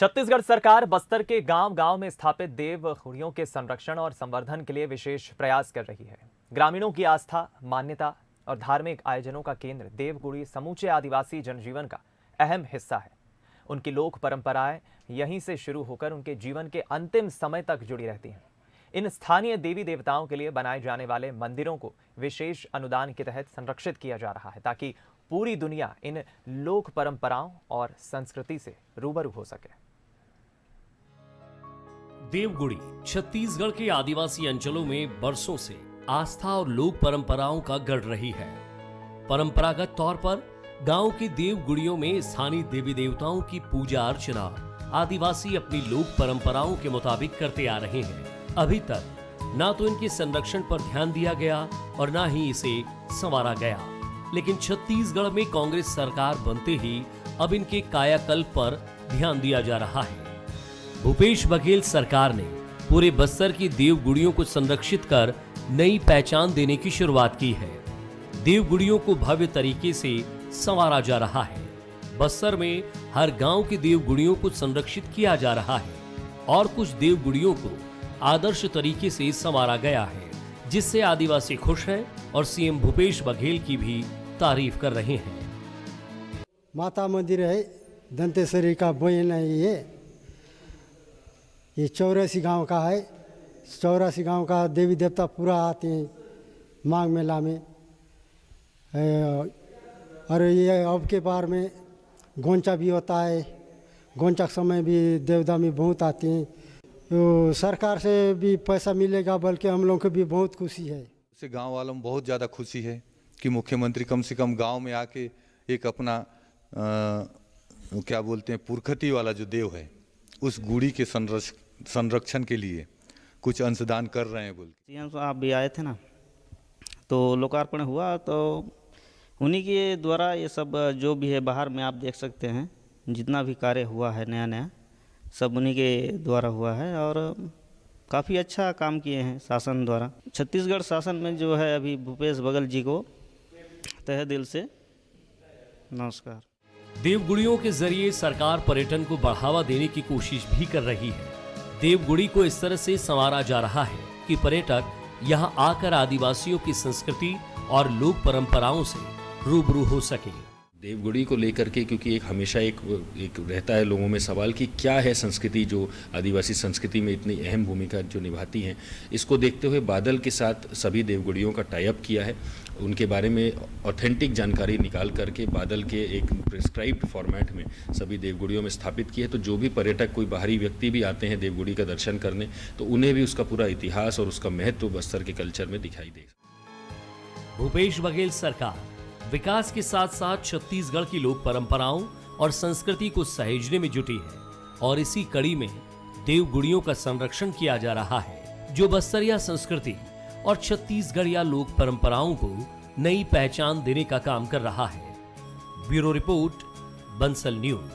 छत्तीसगढ़ सरकार बस्तर के गांव-गांव में स्थापित देव गुड़ियों के संरक्षण और संवर्धन के लिए विशेष प्रयास कर रही है। ग्रामीणों की आस्था, मान्यता और धार्मिक आयोजनों का केंद्र देवगुड़ी समूचे आदिवासी जनजीवन का अहम हिस्सा है। उनकी लोक परंपराएं यहीं से शुरू होकर उनके जीवन के अंतिम समय तक जुड़ी रहती हैं। इन स्थानीय देवी देवताओं के लिए बनाए जाने वाले मंदिरों को विशेष अनुदान के तहत संरक्षित किया जा रहा है ताकि पूरी दुनिया इन लोक परंपराओं और संस्कृति से रूबरू हो सके। देवगुड़ी छत्तीसगढ़ के आदिवासी अंचलों में बरसों से आस्था और लोक परंपराओं का गढ़ रही है। परंपरागत तौर पर गांव की देवगुड़ियों में स्थानीय देवी देवताओं की पूजा अर्चना आदिवासी अपनी लोक परंपराओं के मुताबिक करते आ रहे हैं। अभी तक ना तो इनके संरक्षण पर ध्यान दिया गया और ना ही इसे संवारा गया, लेकिन छत्तीसगढ़ में कांग्रेस सरकार बनते ही अब इनके कायाकल्प पर ध्यान दिया जा रहा है। भूपेश बघेल सरकार ने पूरे बस्तर की देवगुड़ियों को संरक्षित कर नई पहचान देने की शुरुआत की है। देवगुड़ियों को भव्य तरीके से संवारा जा रहा है। बस्तर में हर गांव की देवगुड़ियों को संरक्षित किया जा रहा है और कुछ देवगुड़ियों को आदर्श तरीके से संवारा गया है, जिससे आदिवासी खुश हैं और सीएम भूपेश बघेल की भी तारीफ कर रहे हैं। माता मंदिर है, दंतेश्वरी का बहन है। ये 84 गांव का है। 84 गांव का देवी देवता पूरा आते हैं माघ मेला में। और ये अब के बार में गोंचा भी होता है। गोंचा के समय भी देवदामी बहुत आते हैं। तो सरकार से भी पैसा मिलेगा, बल्कि हम लोगों को भी बहुत खुशी है। से गांव वालों में बहुत ज़्यादा खुशी है कि मुख्यमंत्री कम से कम गांव में आके एक अपना क्या बोलते हैं पुरखती वाला जो देव है उस गुड़ी के संरक्षण के लिए कुछ अंशदान कर रहे हैं। बोल सीएम साहब आप भी आए थे ना, तो लोकार्पण हुआ, तो उन्हीं के द्वारा ये सब जो भी है बाहर में आप देख सकते हैं, जितना भी कार्य हुआ है नया नया सब उन्हीं के द्वारा हुआ है और काफ़ी अच्छा काम किए हैं शासन द्वारा। छत्तीसगढ़ शासन में जो है अभी भूपेश बघेल जी को तहे दिल से नमस्कार। देवगुड़ियों के जरिए सरकार पर्यटन को बढ़ावा देने की कोशिश भी कर रही है। देवगुड़ी को इस तरह से संवारा जा रहा है कि पर्यटक यहां आकर आदिवासियों की संस्कृति और लोक परंपराओं से रूबरू हो सके। देवगुड़ी को लेकर के क्योंकि एक हमेशा एक रहता है लोगों में सवाल कि क्या है संस्कृति जो आदिवासी संस्कृति में इतनी अहम भूमिका जो निभाती हैं, इसको देखते हुए बादल के साथ सभी देवगुड़ियों का टाई अप किया है। उनके बारे में ऑथेंटिक जानकारी निकाल करके बादल के एक प्रिस्क्राइब्ड फॉर्मेट में सभी देवगुड़ियों में स्थापित किया है। तो जो भी पर्यटक कोई बाहरी व्यक्ति भी आते हैं देवगुड़ी का दर्शन करने, तो उन्हें भी उसका पूरा इतिहास और उसका महत्व बस्तर के कल्चर में दिखाई दे। भूपेश बघेल सरकार विकास के साथ साथ छत्तीसगढ़ की लोक परंपराओं और संस्कृति को सहेजने में जुटी है और इसी कड़ी में देवगुड़ियों का संरक्षण किया जा रहा है, जो बस्तरिया संस्कृति और छत्तीसगढ़िया लोक परंपराओं को नई पहचान देने का काम कर रहा है। Bureau report, Bansal news.